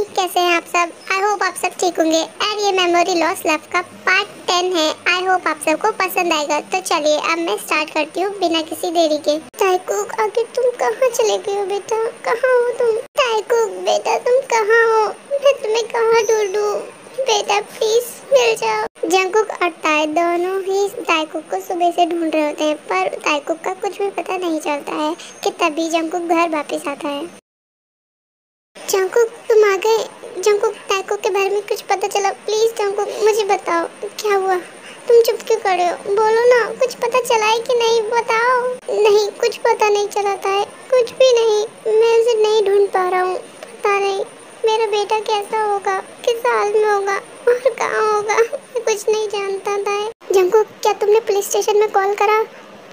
कैसे हैं आप सब? आई होप आप सब ठीक होंगे। और ये मेमोरी लॉस लव का पार्ट 10 है। आई होप आप सबको पसंद आएगा। तो चलिए अब मैं स्टार्ट करती हूँ बिना किसी देरी के। ताइकुक, आखिर तुम कहाँ चले गए हो बेटा? कहाँ हो तुम? ताइकुक बेटा, तुम कहाँ हो? मैं तुम्हें कहाँ ढूंढूं? बेटा प्लीज मिल जाओ। जंगकुक और ताई दोनों ही ताइकुक को सुबह से ढूंढ रहे होते हैं, पर ताइकुक का कुछ भी पता नहीं चलता है कि तभी जंगकुक घर वापस आता है। जंगकुक तुम आ गए। जंगकुक, ताइकुक के बारे में कुछ पता चला? प्लीज जंगकुक मुझे बताओ, क्या हुआ? तुम चुप क्यों खड़े हो? बोलो ना, कुछ पता चला है कि नहीं? बताओ। नहीं, कुछ पता नहीं चला था, कुछ भी नहीं। मैं उसे नहीं ढूंढ पा रहा हूँ। पता नहीं मेरा बेटा कैसा होगा, किस हाल में होगा और कहाँ होगा। मैं कुछ नहीं जानता था। जंगकुक, क्या तुमने पुलिस स्टेशन में कॉल करा?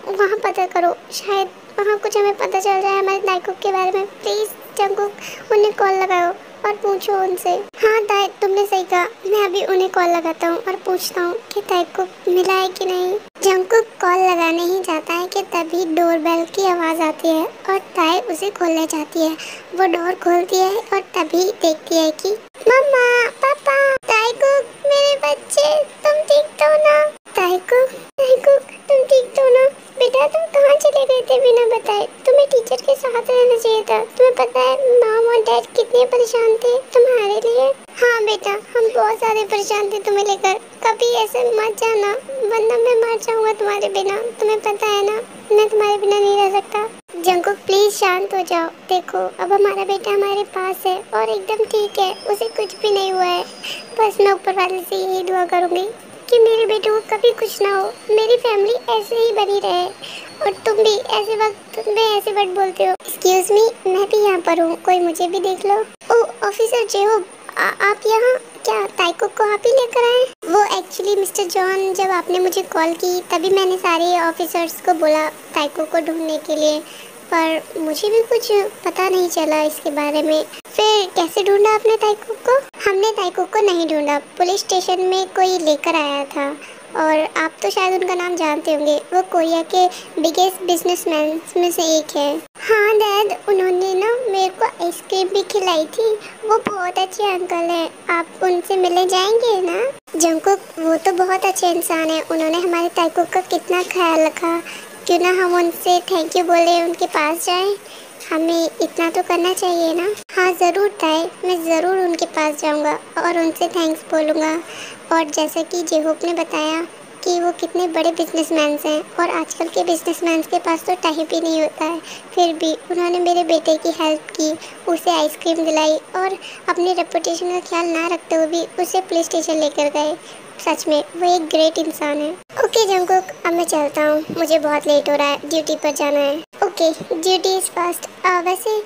वहाँ पता करो, शायद वहाँ कुछ हमें पता चल जाए हमारे ताइकुक के बारे में। प्लीज जंगकुक, उन्हें कॉल लगाओ और पूछो उनसे। हाँ ताई, तुमने सही कहा। मैं अभी उन्हें कॉल लगाता हूँ और पूछता हूँ कि ताइकुक मिला है कि नहीं। जंगकुक कॉल लगाने ही जाता है कि तभी डोरबेल की आवाज़ आती है और ताई उसे खोलने जाती है। वो डोर खोलती है और तभी देखती है कि मम्मा, पापा, ताइकुक, मेरे बच्चे, तुम ठीक तो ना? ताइकुक, ताइकुक, तुम ठीक तो ना? बेटा तुम कहाँ चले गए थे बिना बताए? तुम्हें टीचर के साथ रहना चाहिए था। तुम्हें पता है मॉम और डैड कितने परेशान थे तुम्हारे लिए। हाँ बेटा, हम बहुत ज्यादा परेशान थे तुम्हें लेकर। कभी ऐसे मत जाना, वरना मैं मर जाऊंगा तुम्हारे बिना। तुम्हें पता है ना, मैं तुम्हारे बिना नहीं रह सकता। जंगकुक प्लीज शांत हो जाओ। देखो अब हमारा बेटा हमारे पास है और एकदम ठीक है, उसे कुछ भी नहीं हुआ है। बस मैं ऊपर वाले से यही दुआ करूंगी कि मेरे बेटे को कभी कुछ ना हो, मेरी फैमिली ऐसे ही बनी रहे। और तुम भी ऐसे वक्त में ऐसे वर्ड बोलते हो। एक्सक्यूज मी, मैं भी यहाँ पर हूँ, कोई मुझे भी देख लो। ओ ऑफिसर जेहोब, आप यहाँ? क्या ताइकुक को आप ही लेकर आए? वो एक्चुअली मिस्टर जॉन, जब आपने मुझे कॉल की तभी मैंने सारे ऑफिसर्स को बोला ताइकुक को ढूंढने के लिए, पर मुझे भी कुछ पता नहीं चला इसके बारे में। फिर कैसे ढूंढा आपने ताइकुक को? हमने ताइकुक को नहीं ढूंढा, पुलिस स्टेशन में कोई लेकर आया था। और आप तो शायद उनका नाम जानते होंगे, वो कोरिया के बिगेस्ट बिजनेसमैन में से एक है। हाँ डैड, उन्होंने ना मेरे को आइसक्रीम भी खिलाई थी। वो बहुत अच्छे अंकल हैं, आप उनसे मिलने जाएंगे ना? जंगकुक, वो तो बहुत अच्छे इंसान हैं, उन्होंने हमारे ताइकुक का कितना ख्याल रखा। क्यों ना हम उनसे थैंक यू बोले, उनके पास जाएं। हमें इतना तो करना चाहिए ना। हाँ ज़रूर ताई, मैं ज़रूर उनके पास जाऊंगा और उनसे थैंक्स बोलूँगा। और जैसा कि जेहोप ने बताया कि वो कितने बड़े बिजनेसमैन हैं और आजकल के बिजनेसमैन के पास तो टाइम भी नहीं होता है, फिर भी उन्होंने मेरे बेटे की हेल्प की, उसे आइसक्रीम दिलाई और अपनी रेपुटेशन का ख्याल ना रखते हुए भी उसे पुलिस स्टेशन लेकर गए। सच में वो एक ग्रेट इंसान है। ओके जंगकुक, अब मैं चलता हूँ, मुझे बहुत लेट हो रहा है, ड्यूटी पर जाना है। Okay, duty is first. वैसे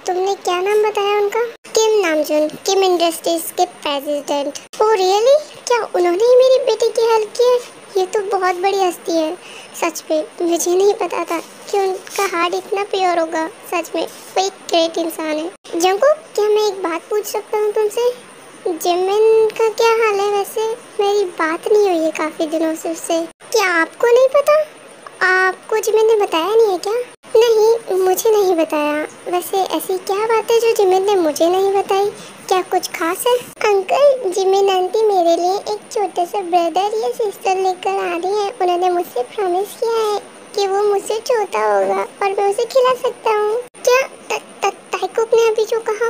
तुमने क्या नाम बताया उनका? किम नामजून, किम इंडस्ट्रीज के प्रेसिडेंट। Oh really? क्या उन्होंने ही मेरी बेटी की हेल्प की है? ये तो बहुत बड़ी हस्ती है। सच में मुझे नहीं पता था कि उनका हार्ट इतना प्योर होगा। सच में वो एक ग्रेट इंसान है। जंगकुक, क्या मैं एक बात पूछ सकता हूँ तुमसे? जिमिन का क्या हाल है वैसे? मेरी बात नहीं हुई है काफी दिनों से उससे। क्या आपको नहीं पता? आपको जिमिन ने बताया नहीं है क्या? नहीं, मुझे नहीं बताया। वैसे ऐसी क्या बात है जो जिमिन ने मुझे नहीं बताई? क्या कुछ खास है? अंकल, जिमिन आंटी मेरे लिए एक छोटा सा ब्रदर या सिस्टर लेकर आ रही है। उन्होंने मुझसे प्रॉमिस किया है कि वो मुझसे छोटा होगा और मैं उसे खिला सकता हूँ। क्या ताइकुक ने अभी जो कहा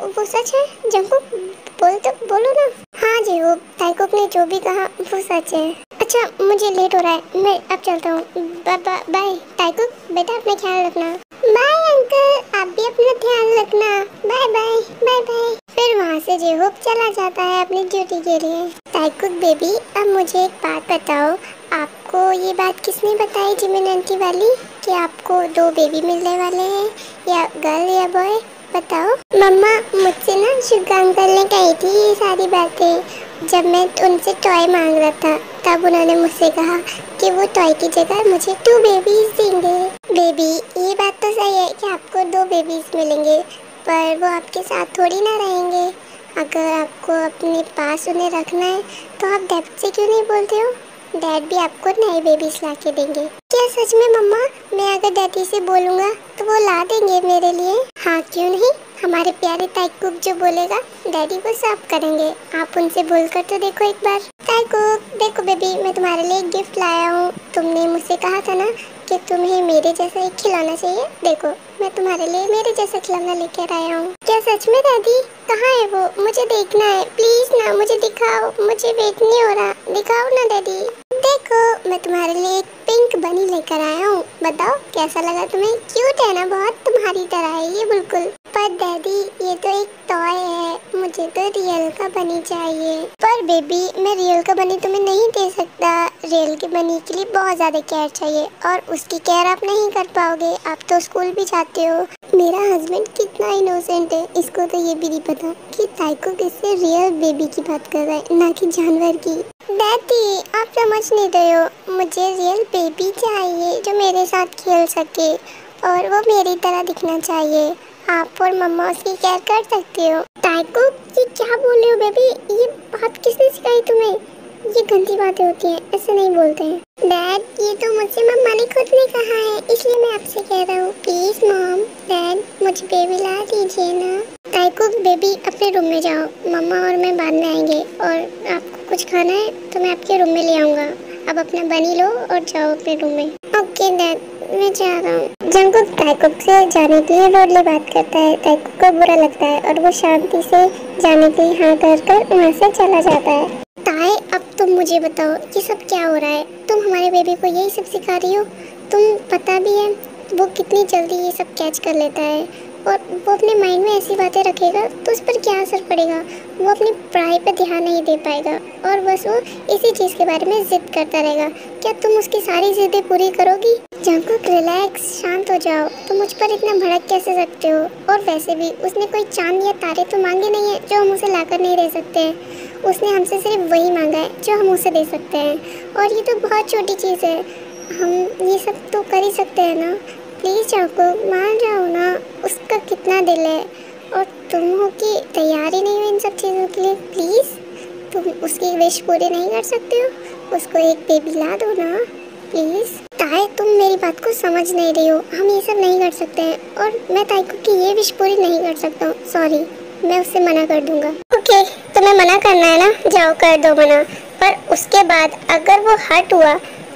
वो सच है? जंगकुक बोलो ना। हाँ जेहोब, ताइकुक ने जो भी कहा वो सच है। अच्छा मुझे लेट हो रहा है, मैं अब चलता हूँ। बाय ताइकुक, बेटा अपना ख्याल रखना। बाय अंकल, आप भी अपना ध्यान रखना। Bye bye bye bye. फिर वहाँ से जेहोब चला जाता है अपनी ड्यूटी के लिए। ताइकुक बेबी, अब मुझे एक बात बताओ, आपको ये बात किसने बताई जिमिन आंटी वाली कि आपको 2 बेबी मिलने वाले हैं, या गर्ल या बॉय? बताओ। मम्मा, मुझसे ना शुगा अंकल ने कही थी ये सारी बातें जब मैं उनसे टॉय मांग रहा था। तब उन्होंने मुझसे कहा कि वो टॉय की जगह मुझे 2 बेबीज देंगे। बेबी, ये बात तो सही है कि आपको 2 बेबीज मिलेंगे, पर वो आपके साथ थोड़ी ना रहेंगे। अगर आपको अपने पास उन्हें रखना है तो आप डैड से क्यों नहीं बोलते हो? डैड भी आपको नए बेबीज ला के देंगे। क्या सच में मम्मा? मैं अगर डैडी से बोलूँगा तो वो ला देंगे मेरे लिए? हाँ क्यों नहीं, हमारे प्यारे ताइकुक जो बोलेगा डैडी वो सब करेंगे। आप उनसे बोल कर तो देखो एक बार। ताइकुक देखो बेबी, मैं तुम्हारे लिए एक गिफ्ट लाया हूँ। तुमने मुझसे कहा था ना कि तुम्हें मेरे जैसा एक खिलौना चाहिए। देखो मैं तुम्हारे लिए मेरे जैसा खिलौना लेकर आया हूँ। क्या सच में दादी? कहाँ है वो? मुझे देखना है, प्लीज ना मुझे दिखाओ, मुझे वेट नहीं हो रहा, दिखाओ ना डैडी। देखो मैं तुम्हारे लिए एक पिंक बनी लेकर आया हूँ। बताओ कैसा लगा तुम्हें? क्यूट है ना? बहुत तुम्हारी तरह है ये बिल्कुल। पर डैडी ये तो एक टॉय है, मुझे तो रियल का बनी चाहिए। पर बेबी मैं रियल का बनी तुम्हें नहीं दे सकता। रियल के बनी के लिए बहुत ज्यादा केयर चाहिए और उसकी केयर आप नहीं कर पाओगे। आप तो स्कूल भी जाते हो। मेरा हस्बैंड कितना इनोसेंट है, इसको तो ये भी नहीं पता कि ताइको किससे रियल बेबी की बात कर रहा है, ना कि जानवर की। डैडी आप समझ नहीं रहे हो, मुझे रियल बेबी चाहिए जो मेरे साथ खेल सके और वो मेरी तरह दिखना चाहिए। आप और मम्मा उसकी केयर कर सकते हो। ताइको ये क्या बोल रहे हो बेबी? ये बात किसने सिखाई तुम्हें? ये गंदी बातें होती हैं, ऐसे नहीं बोलते हैं। डैड ये तो मुझसे मम्मा ने खुद ने कहा है, इसलिए मैं आपसे कह रहा हूँ। प्लीज मॉम डैड मुझे बेबी ला दीजिए ना। ताइको बेबी अपने रूम में जाओ, मम्मा और मैं बाद में आएंगे। और आपको कुछ खाना है तो मैं आपके रूम में ले आऊँगा। अब अपना बनी लो और जाओ अपने रूम में। ओके डैड मैं जा रहा हूँ। जंगकुक ताइकुक से जाने के लिए रोडली बात करता है। ताइकुक को बुरा लगता है और वो शांति से जाने के लिए हाँ कर वहाँ से चला जाता है। ताए अब तुम मुझे बताओ ये सब क्या हो रहा है? तुम हमारे बेबी को यही सब सिखा रही हो? तुम पता भी है वो कितनी जल्दी ये सब कैच कर लेता है और वो अपने माइंड में ऐसी बातें रखेगा तो उस पर क्या असर पड़ेगा? वो अपनी पढ़ाई पर ध्यान नहीं दे पाएगा और बस वो इसी चीज़ के बारे में जिद करता रहेगा। क्या तुम उसकी सारी जिद्दें पूरी करोगी? जंगकुक रिलैक्स, शांत हो जाओ। तुम मुझ पर इतना भड़क कैसे सकते हो? और वैसे भी उसने कोई चांद या तारे तो मांगे नहीं है जो हम उसे लाकर नहीं दे सकते हैं। उसने हमसे सिर्फ वही मांगा है जो हम उसे दे सकते हैं और ये तो बहुत छोटी चीज़ है। हम ये सब तो कर ही सकते हैं ना। प्लीज़ जंगकुक मान जाओ ना, उसका कितना दिल है और तुम हो कि तैयार ही नहीं हो इन सब चीज़ों के लिए। प्लीज़ तुम उसकी विश पूरी नहीं कर सकते हो? उसको एक बेबी ला दो ना प्लीज़। ताए तुम मेरी बात को समझ नहीं रही हो, हम ये सब नहीं कर सकते हैं और मैं ताइको की ये विश पूरी नहीं कर सकता हूँ। सॉरी मैं उससे मना कर दूंगा। ओके तुम्हें मना करना है ना, जाओ कर दो मना। पर उसके बाद अगर वो हट हुआ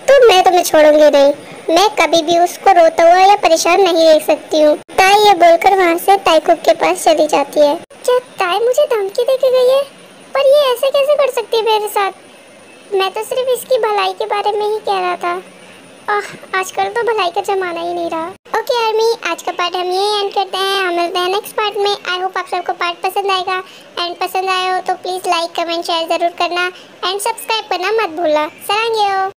तो मैं तुम्हें छोड़ूंगी नहीं। मैं कभी भी उसको रोता हुआ या परेशान नहीं देख सकती हूँ। ताई ये बोलकर वहाँ से ताइकुक के पास चली जाती है। क्या ताई मुझे धमकी देके गई है? पर ये ऐसे कैसे कर सकती है मेरे साथ? मैं तो सिर्फ इसकी भलाई के बारे में ही कह रहा था। आजकल तो भलाई का जमाना ही नहीं रहा। ओके आर्मी आज का पार्ट हम यही एंड करते हैं। हम मिलते हैं नेक्स्ट पार्ट में। आई होप आप सबको पार्ट पसंद आएगा एंड पसंद आया हो तो प्लीज़ लाइक कमेंट शेयर ज़रूर करना एंड सब्सक्राइब करना मत भूलना। सरांगे हो।